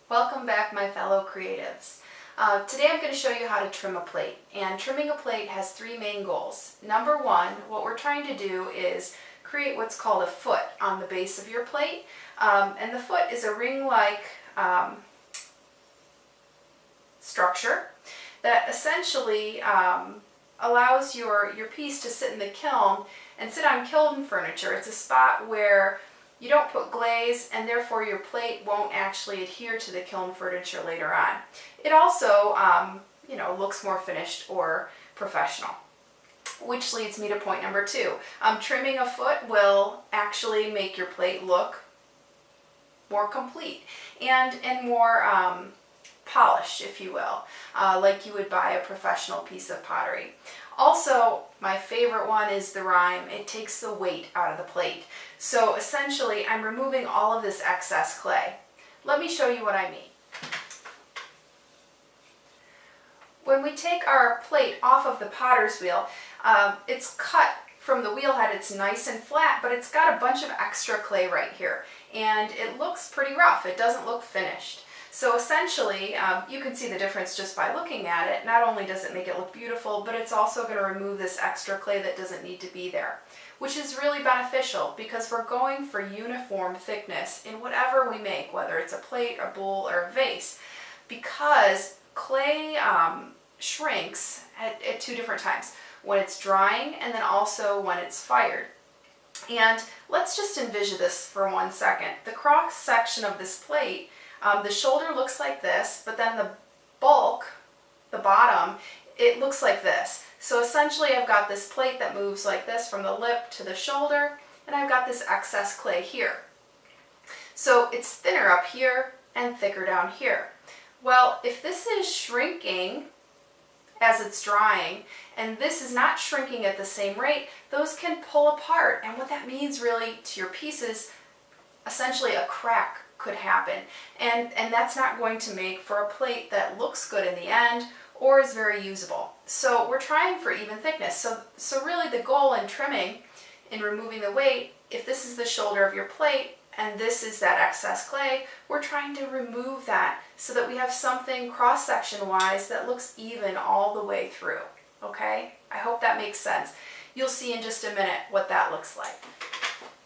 Welcome back, my fellow creatives. Today I'm going to show you how to trim a plate. And trimming a plate has three main goals. Number one, what we're trying to do is create what's called a foot on the base of your plate. And the foot is a ring-like structure that essentially allows your piece to sit in the kiln and sit on kiln furniture. It's a spot where you don't put glaze, and therefore your plate won't actually adhere to the kiln furniture later on. It also, looks more finished or professional. Which leads me to point number two. Trimming a foot will actually make your plate look more complete and more polished, if you will, like you would buy a professional piece of pottery. Also, my favorite one is the rime. It takes the weight out of the plate. So essentially, I'm removing all of this excess clay. Let me show you what I mean. When we take our plate off of the potter's wheel, it's cut from the wheel head. It's nice and flat, but it's got a bunch of extra clay right here. And it looks pretty rough. It doesn't look finished. So essentially, you can see the difference just by looking at it. Not only does it make it look beautiful, but it's also going to remove this extra clay that doesn't need to be there, which is really beneficial because we're going for uniform thickness in whatever we make, whether it's a plate, a bowl, or a vase, because clay shrinks at two different times, when it's drying and then also when it's fired. And let's just envision this for 1 second. The cross section of this plate, the shoulder looks like this, but then the bulk, the bottom, it looks like this. So essentially I've got this plate that moves like this from the lip to the shoulder, and I've got this excess clay here. So it's thinner up here and thicker down here. Well, if this is shrinking as it's drying, and this is not shrinking at the same rate, those can pull apart. And what that means really to your pieces, essentially a crack could happen. And that's not going to make for a plate that looks good in the end or is very usable. So we're trying for even thickness. So really the goal in trimming, in removing the weight, if this is the shoulder of your plate and this is that excess clay, we're trying to remove that so that we have something cross-section wise that looks even all the way through. Okay? I hope that makes sense. You'll see in just a minute what that looks like.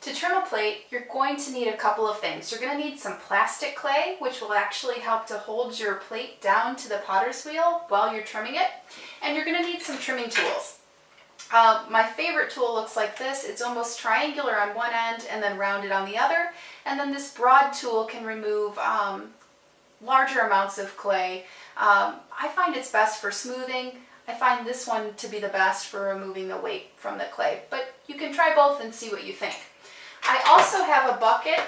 To trim a plate, you're going to need a couple of things. You're going to need some plastic clay, which will actually help to hold your plate down to the potter's wheel while you're trimming it. And you're going to need some trimming tools. My favorite tool looks like this. It's almost triangular on one end and then rounded on the other. And then this broad tool can remove larger amounts of clay. I find it's best for smoothing. I find this one to be the best for removing the weight from the clay. But you can try both and see what you think. I also have a bucket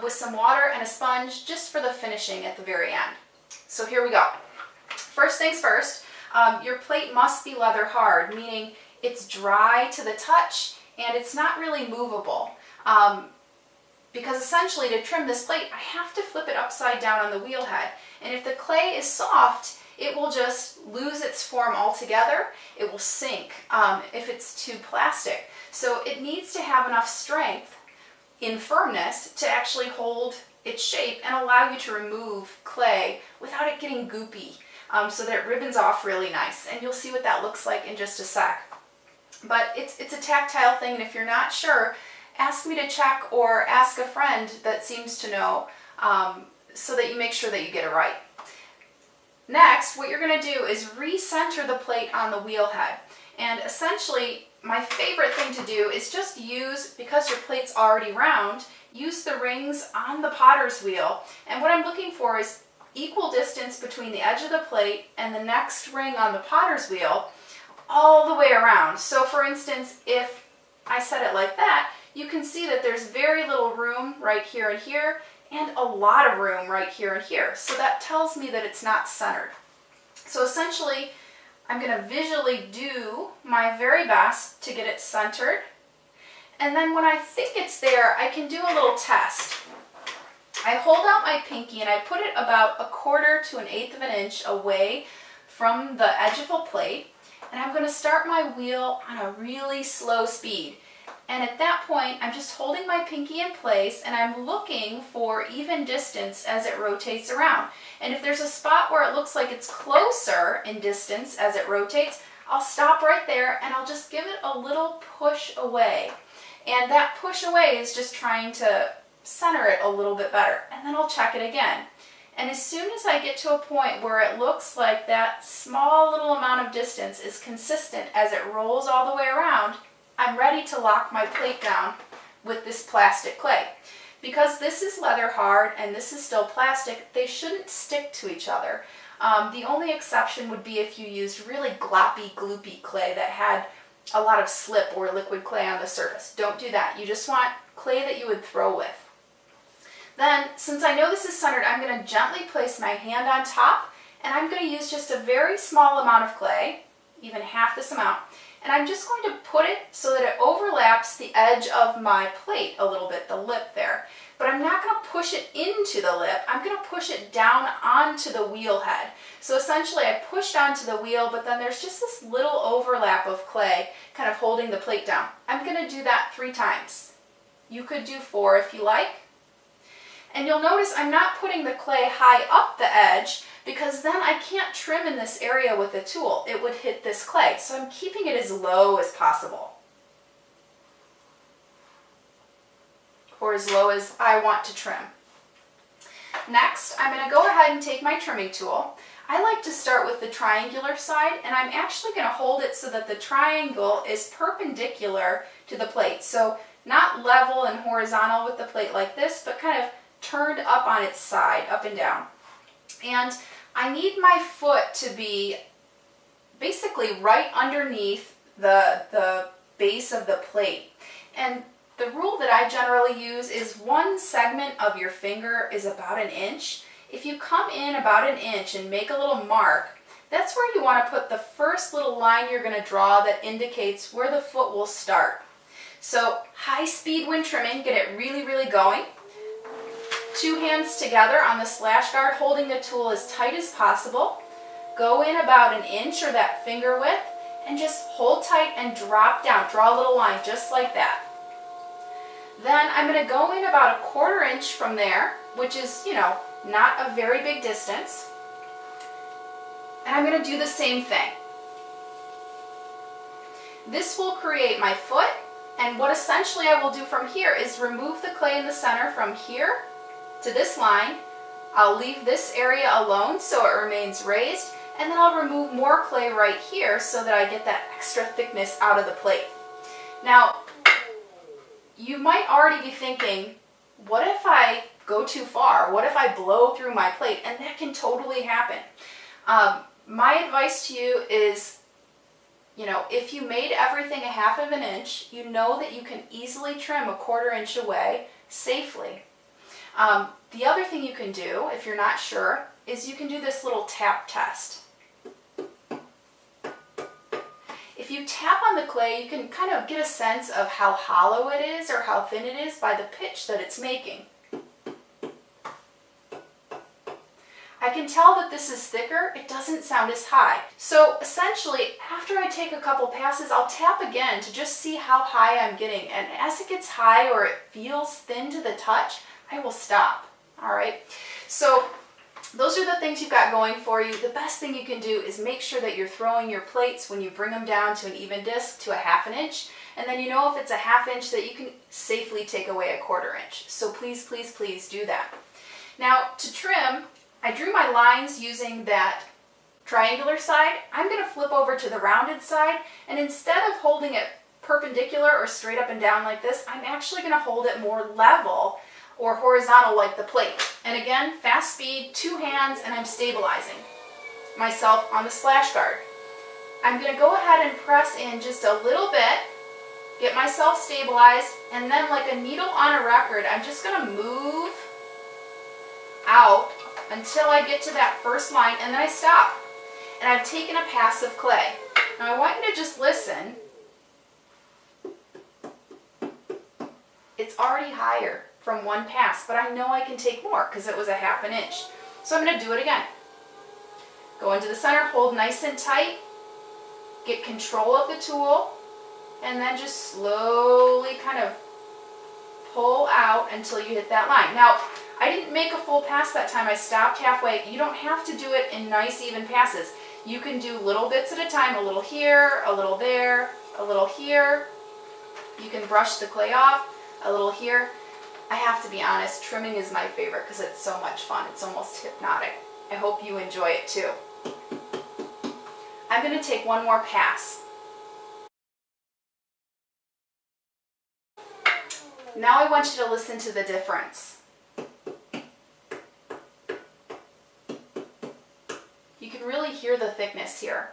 with some water and a sponge just for the finishing at the very end. So here we go. First things first, your plate must be leather hard, meaning it's dry to the touch and it's not really movable. Because essentially to trim this plate, I have to flip it upside down on the wheel head. And if the clay is soft, it will just lose its form altogether. It will sink if it's too plastic. So it needs to have enough strength in firmness to actually hold its shape and allow you to remove clay without it getting goopy, so that it ribbons off really nice. And you'll see what that looks like in just a sec. But it's a tactile thing, and if you're not sure, ask me to check or ask a friend that seems to know, so that you make sure that you get it right. Next, what you're going to do is recenter the plate on the wheel head. And essentially, my favorite thing to do is just use, because your plate's already round, use the rings on the potter's wheel. And what I'm looking for is equal distance between the edge of the plate and the next ring on the potter's wheel all the way around. So for instance, if I set it like that, you can see that there's very little room right here and here, and a lot of room right here and here. So that tells me that it's not centered. So essentially, I'm going to visually do my very best to get it centered. And then when I think it's there, I can do a little test. I hold out my pinky and I put it about 1/4 to 1/8 of an inch away from the edge of a plate. And I'm going to start my wheel on a really slow speed. And at that point, I'm just holding my pinky in place and I'm looking for even distance as it rotates around. And if there's a spot where it looks like it's closer in distance as it rotates, I'll stop right there and I'll just give it a little push away. And that push away is just trying to center it a little bit better. And then I'll check it again. And as soon as I get to a point where it looks like that small little amount of distance is consistent as it rolls all the way around, I'm ready to lock my plate down with this plastic clay. Because this is leather hard and this is still plastic, they shouldn't stick to each other. The only exception would be if you used really gloppy, gloopy clay that had a lot of slip or liquid clay on the surface. Don't do that. You just want clay that you would throw with. Then, since I know this is centered, I'm going to gently place my hand on top, and I'm going to use just a very small amount of clay, even half this amount, and I'm just going to put it so that it overlaps the edge of my plate a little bit, the lip there. But I'm not going to push it into the lip, I'm going to push it down onto the wheel head. So essentially I pushed onto the wheel, but then there's just this little overlap of clay kind of holding the plate down. I'm going to do that 3 times. You could do 4 if you like. And you'll notice I'm not putting the clay high up the edge because then I can't trim in this area with the tool. It would hit this clay. So I'm keeping it as low as possible. Or as low as I want to trim. Next, I'm going to go ahead and take my trimming tool. I like to start with the triangular side, and I'm actually going to hold it so that the triangle is perpendicular to the plate. So not level and horizontal with the plate like this, but kind of turned up on its side, up and down. And I need my foot to be basically right underneath the base of the plate. And the rule that I generally use is 1 segment of your finger is about 1 inch. If you come in about 1 inch and make a little mark, that's where you want to put the first little line you're going to draw that indicates where the foot will start. So high speed when trimming, get it really, really going. 2 hands together on the slash guard, holding the tool as tight as possible. Go in about 1 inch or that finger width and just hold tight and drop down. Draw a little line just like that. Then I'm going to go in about 1/4 inch from there, which is, not a very big distance. And I'm going to do the same thing. This will create my foot, and what essentially I will do from here is remove the clay in the center from here to this line. I'll leave this area alone so it remains raised, and then I'll remove more clay right here so that I get that extra thickness out of the plate. Now, you might already be thinking, what if I go too far? What if I blow through my plate? And that can totally happen. My advice to you is, if you made everything 1/2 inch, you know that you can easily trim 1/4 inch away safely. The other thing you can do, if you're not sure, is you can do this little tap test. If you tap on the clay, you can kind of get a sense of how hollow it is or how thin it is by the pitch that it's making. I can tell that this is thicker, it doesn't sound as high. So essentially, after I take a couple passes, I'll tap again to just see how high I'm getting. And as it gets high or it feels thin to the touch, I will stop. All right, so those are the things you've got going for you. The best thing you can do is make sure that you're throwing your plates when you bring them down to an even disc to 1/2 inch, and then you know if it's 1/2 inch that you can safely take away 1/4 inch. So please, please, please do that. Now to trim, I drew my lines using that triangular side. I'm going to flip over to the rounded side, and instead of holding it perpendicular or straight up and down like this, I'm actually going to hold it more level or horizontal like the plate. And again, fast speed, 2 hands, and I'm stabilizing myself on the slash guard. I'm going to go ahead and press in just a little bit, get myself stabilized, and then like a needle on a record, I'm just going to move out until I get to that first line, and then I stop. And I've taken a pass of clay. Now I want you to just listen. It's already higher from 1 pass, but I know I can take more because it was 1/2 inch. So I'm going to do it again. Go into the center, hold nice and tight, get control of the tool, and then just slowly kind of pull out until you hit that line. Now, I didn't make a full pass that time. I stopped halfway. You don't have to do it in nice even passes. You can do little bits at a time, a little here, a little there, a little here. You can brush the clay off, a little here. I have to be honest, trimming is my favorite because it's so much fun. It's almost hypnotic. I hope you enjoy it too. I'm going to take one more pass. Now I want you to listen to the difference. You can really hear the thickness here.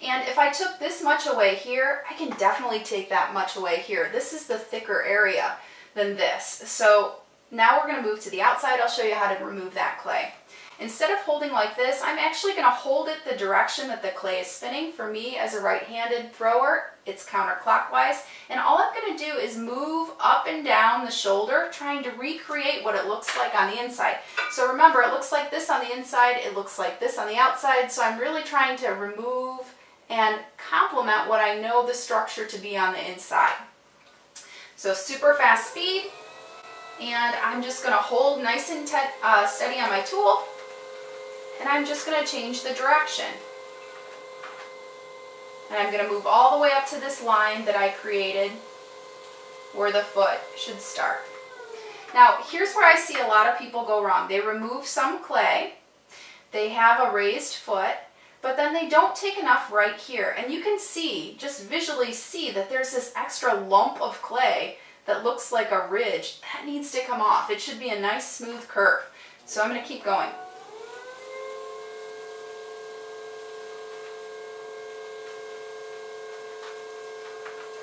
And if I took this much away here, I can definitely take that much away here. This is the thicker area than this. So now we're going to move to the outside. I'll show you how to remove that clay. Instead of holding like this, I'm actually going to hold it the direction that the clay is spinning. For me, as a right-handed thrower, it's counterclockwise. And all I'm going to do is move up and down the shoulder, trying to recreate what it looks like on the inside. So remember, it looks like this on the inside, it looks like this on the outside. So I'm really trying to remove and complement what I know the structure to be on the inside. So super fast speed, and I'm just going to hold nice and steady on my tool, and I'm just going to change the direction. And I'm going to move all the way up to this line that I created where the foot should start. Now, here's where I see a lot of people go wrong. They remove some clay, they have a raised foot, but then they don't take enough right here. And you can see, just visually see, that there's this extra lump of clay that looks like a ridge. That needs to come off. It should be a nice smooth curve. So I'm going to keep going.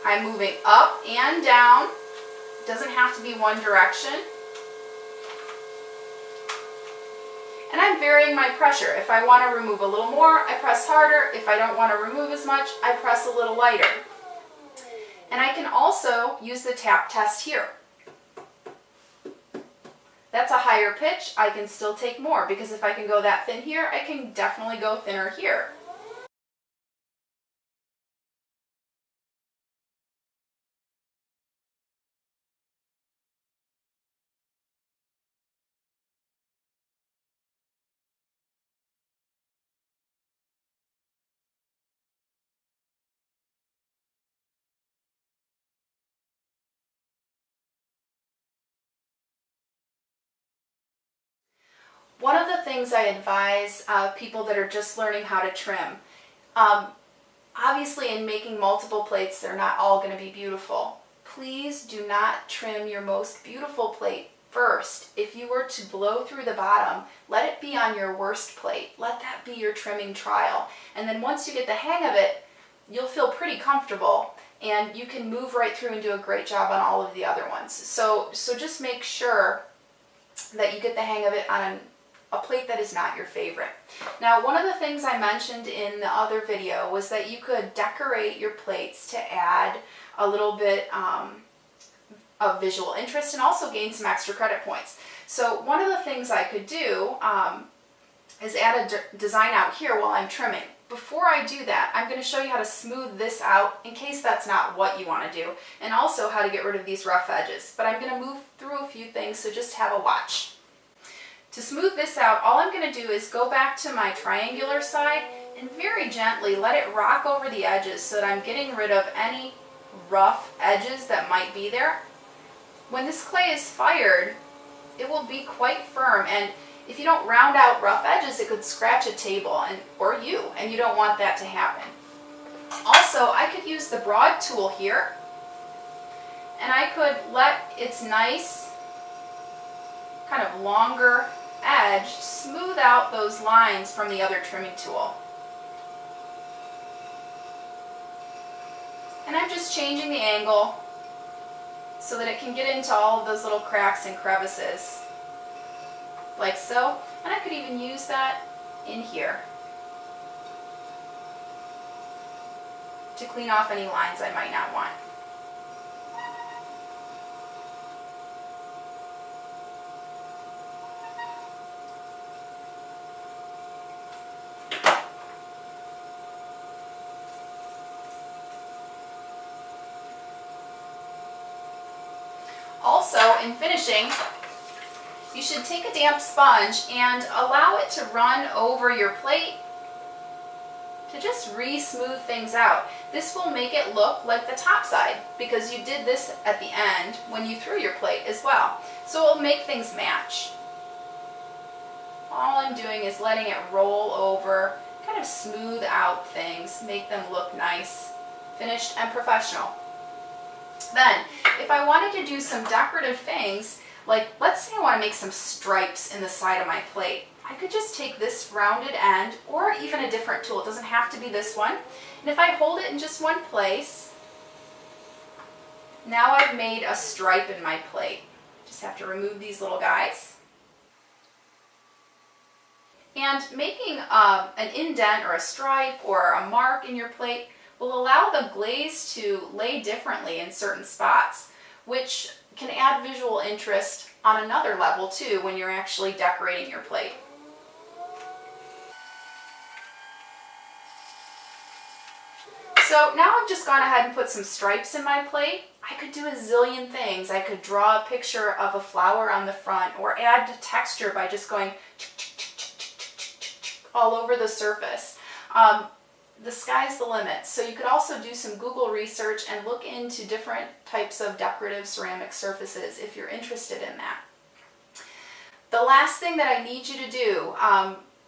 I'm moving up and down. It doesn't have to be one direction. And I'm varying my pressure. If I want to remove a little more, I press harder. If I don't want to remove as much, I press a little lighter. And I can also use the tap test here. That's a higher pitch. I can still take more, because if I can go that thin here, I can definitely go thinner here. One of the things I advise people that are just learning how to trim, obviously in making multiple plates, they're not all going to be beautiful. Please do not trim your most beautiful plate first. If you were to blow through the bottom, let it be on your worst plate. Let that be your trimming trial. And then once you get the hang of it, you'll feel pretty comfortable, and you can move right through and do a great job on all of the other ones. So just make sure that you get the hang of it on a plate that is not your favorite. Now, one of the things I mentioned in the other video was that you could decorate your plates to add a little bit of visual interest and also gain some extra credit points. So one of the things I could do is add a design out here while I'm trimming. Before I do that, I'm going to show you how to smooth this out in case that's not what you want to do, and also how to get rid of these rough edges. But I'm going to move through a few things, so just have a watch. To smooth this out, all I'm going to do is go back to my triangular side and very gently let it rock over the edges so that I'm getting rid of any rough edges that might be there. When this clay is fired, it will be quite firm, and if you don't round out rough edges, it could scratch a table or you, and you don't want that to happen. Also, I could use the broad tool here, and I could let its nice kind of longer edge smooth out those lines from the other trimming tool. And I'm just changing the angle so that it can get into all of those little cracks and crevices, like so. And I could even use that in here to clean off any lines I might not want. Also, in finishing, you should take a damp sponge and allow it to run over your plate to just re-smooth things out. This will make it look like the top side because you did this at the end when you threw your plate as well. So it will make things match. All I'm doing is letting it roll over, kind of smooth out things, make them look nice, finished and professional. Then, if I wanted to do some decorative things, like let's say I want to make some stripes in the side of my plate, I could just take this rounded end or even a different tool. It doesn't have to be this one. And if I hold it in just one place, now I've made a stripe in my plate. Just have to remove these little guys. And making an indent or a stripe or a mark in your plate will allow the glaze to lay differently in certain spots, which can add visual interest on another level too when you're actually decorating your plate. So now I've just gone ahead and put some stripes in my plate. I could do a zillion things. I could draw a picture of a flower on the front or add texture by just going all over the surface. The sky's the limit. So you could also do some Google research and look into different types of decorative ceramic surfaces if you're interested in that. The last thing that I need you to do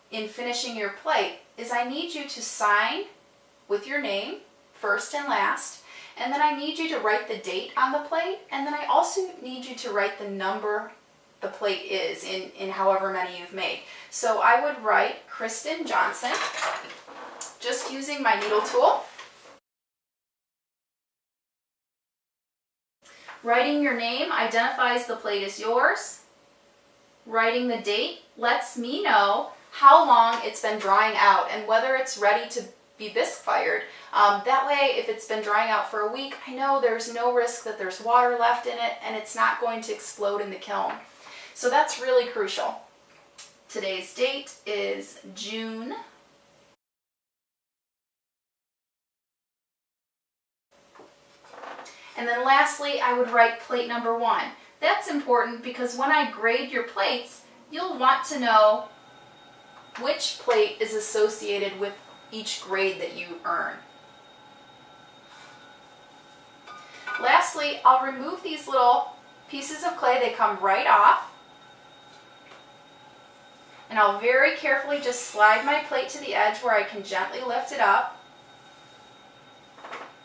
in finishing your plate is I need you to sign with your name, first and last, and then I need you to write the date on the plate, and then I also need you to write the number the plate is in however many you've made. So I would write Kristen Johnson, just using my needle tool. Writing your name identifies the plate as yours. Writing the date lets me know how long it's been drying out and whether it's ready to be bisque fired. That way, if it's been drying out for a week, I know there's no risk that there's water left in it and it's not going to explode in the kiln. So that's really crucial. Today's date is June. And then lastly, I would write plate number 1. That's important because when I grade your plates, you'll want to know which plate is associated with each grade that you earn. Lastly, I'll remove these little pieces of clay. They come right off. And I'll very carefully just slide my plate to the edge where I can gently lift it up.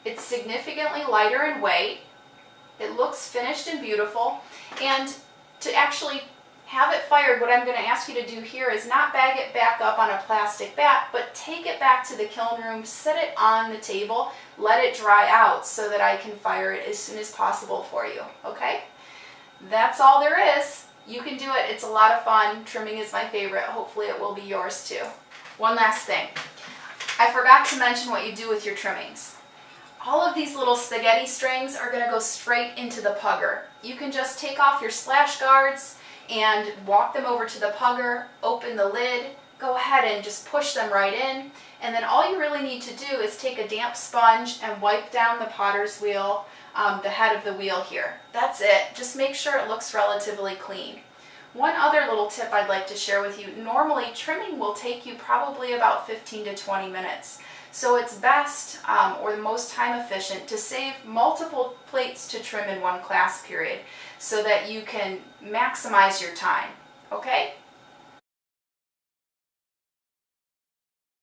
It's significantly lighter in weight. It looks finished and beautiful. And to actually have it fired, what I'm going to ask you to do here is not bag it back up on a plastic bat, but take it back to the kiln room, set it on the table, let it dry out so that I can fire it as soon as possible for you, okay? That's all there is. You can do it. It's a lot of fun. Trimming is my favorite. Hopefully it will be yours too. One last thing. I forgot to mention what you do with your trimmings. All of these little spaghetti strings are going to go straight into the pugger. You can just take off your splash guards and walk them over to the pugger, open the lid, go ahead and just push them right in. And then all you really need to do is take a damp sponge and wipe down the potter's wheel, the head of the wheel here. That's it. Just make sure it looks relatively clean. One other little tip I'd like to share with you. Normally, trimming will take you probably about 15 to 20 minutes. So it's best, or the most time efficient, to save multiple plates to trim in one class period so that you can maximize your time. Okay?